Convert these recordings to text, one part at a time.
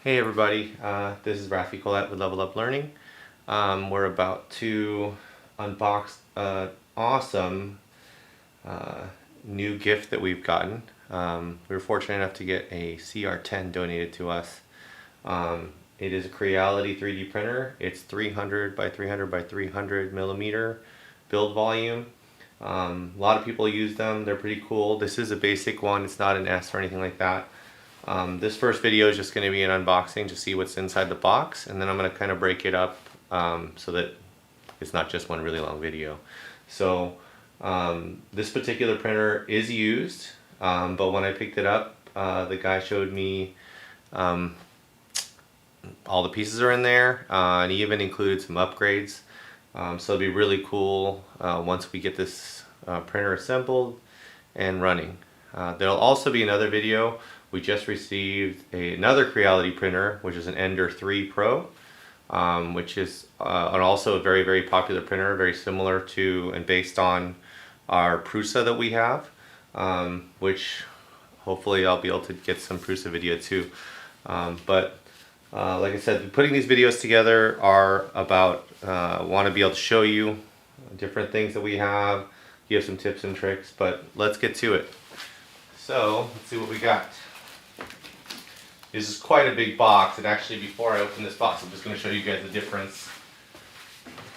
Hey everybody, this is Rafi Colette with Level Up Learning. We're about to unbox an awesome new gift that we've gotten. We were fortunate enough to get a CR-10 donated to us. It is a Creality 3D printer. It's 300 by 300 by 300 millimeter build volume. A lot of people use them. They're pretty cool. This is a basic one. It's not an S or anything like that. This first video is just going to be an unboxing to see what's inside the box, and then I'm going to kind of break it up so that it's not just one really long video. So this particular printer is used, but when I picked it up, the guy showed me all the pieces are in there, and he even included some upgrades. So it'll be really cool once we get this printer assembled and running. There'll also be another video. We just received another Creality printer, which is an Ender 3 Pro, which is also a very, very popular printer, very similar to and based on our Prusa that we have, which hopefully I'll be able to get some Prusa video too. Like I said, putting these videos together are about, want to be able to show you different things that we have, give some tips and tricks, but let's get to it. So let's see what we got. This is quite a big box, and actually before I open this box I'm just going to show you guys the difference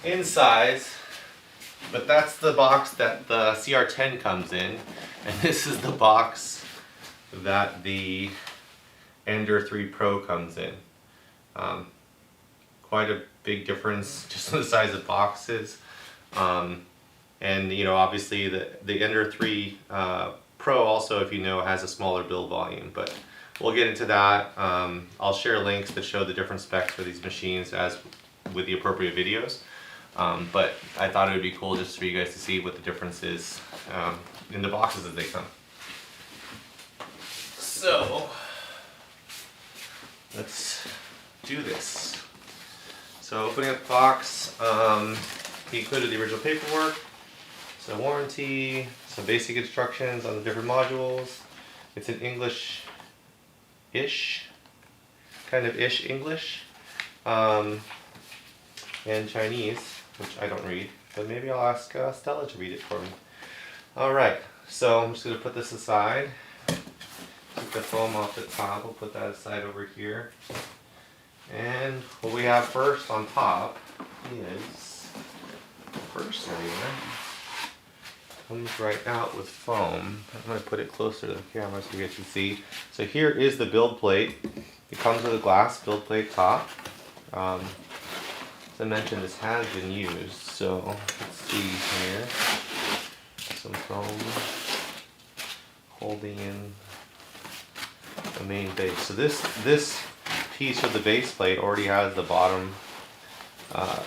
in size. But that's the box that the CR-10 comes in, and this is the box that the Ender 3 Pro comes in. Quite a big difference just in the size of boxes. And you know, obviously the Ender 3 Pro also, if you know, has a smaller build volume, but we'll get into that. I'll share links that show the different specs for these machines as with the appropriate videos. But I thought it would be cool just for you guys to see what the difference is in the boxes as they come. So let's do this. So opening up the box, he included the original paperwork, so warranty, some basic instructions on the different modules. It's in English-ish, kind of ish English, and Chinese, which I don't read, but maybe I'll ask Stella to read it for me. Alright, so I'm just going to put this aside. Take the foam off the top, we'll put that aside over here. And what we have first on top is the first layer. Comes right out with foam. I'm going to put it closer to the camera so you guys can see. So here is the build plate. It comes with a glass build plate top. As I mentioned, this has been used. So let's see here. Some foam holding in the main base. So this piece of the base plate already has the bottom.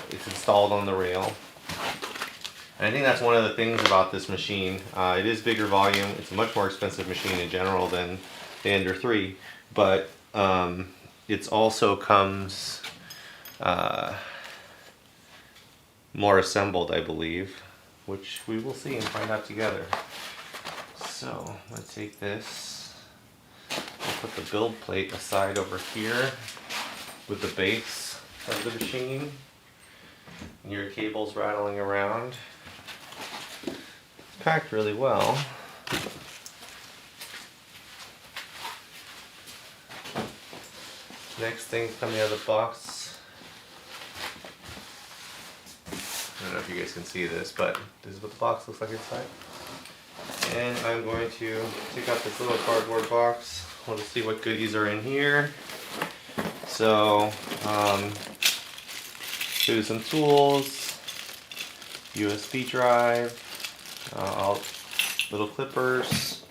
It's installed on the rail. And I think that's one of the things about this machine. It is bigger volume. It's a much more expensive machine in general than the Ender 3, but it also comes more assembled, I believe, which we will see and find out together. So let's take this. I'll put the build plate aside over here with the base of the machine. And your cable's rattling around. It's packed really well. Next thing coming out of the box. I don't know if you guys can see this, but this is what the box looks like inside. And I'm going to take out this little cardboard box. We'll just see what goodies are in here. So, here's some tools, USB drive, little clippers,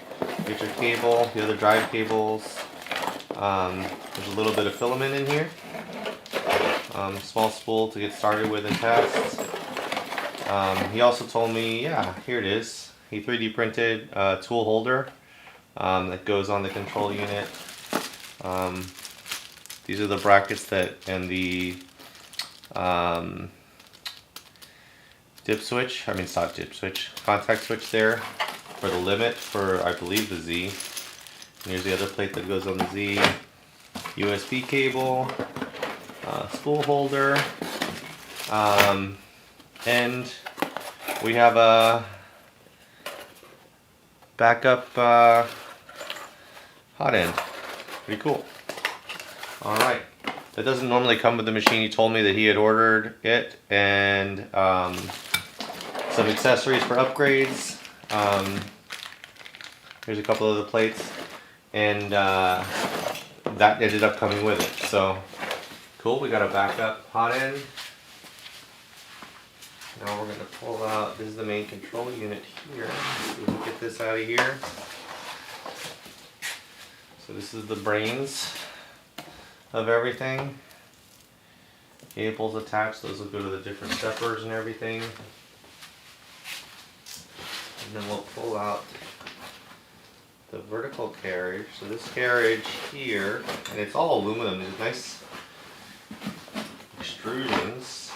get your cable, the other drive cables. There's a little bit of filament in here. Small spool to get started with and test. He also told me, yeah, here it is. He 3D printed a tool holder that goes on the control unit. These are the brackets that and the dip switch. I mean, it's not dip switch. Contact switch there for the limit for, I believe, the Z. And here's the other plate that goes on the Z. USB cable, spool holder, and we have a backup hot end. Pretty cool. Alright, that doesn't normally come with the machine. He told me that he had ordered it, and some accessories for upgrades. Here's a couple of the plates, and that ended up coming with it. So cool, we got a backup hot end. Now we're going to pull out, this is the main control unit here. We can get this out of here. So this is the brains of everything. Cables attached, those will go to the different steppers and everything. And then we'll pull out the vertical carriage. So this carriage here, and it's all aluminum, these nice extrusions.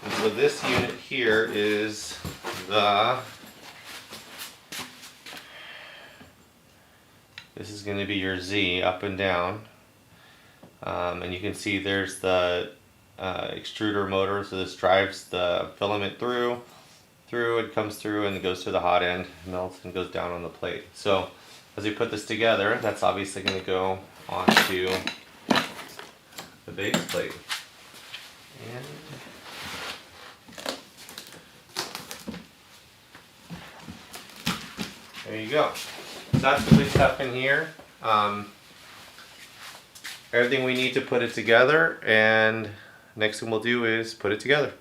And so this unit here is this is going to be your Z up and down. And you can see there's the extruder motor, so this drives the filament through, it comes through and it goes to the hot end, melts and goes down on the plate. So as we put this together, that's obviously going to go onto the base plate. And there you go. So that's the big stuff in here. Everything we need to put it together, and next thing we'll do is put it together.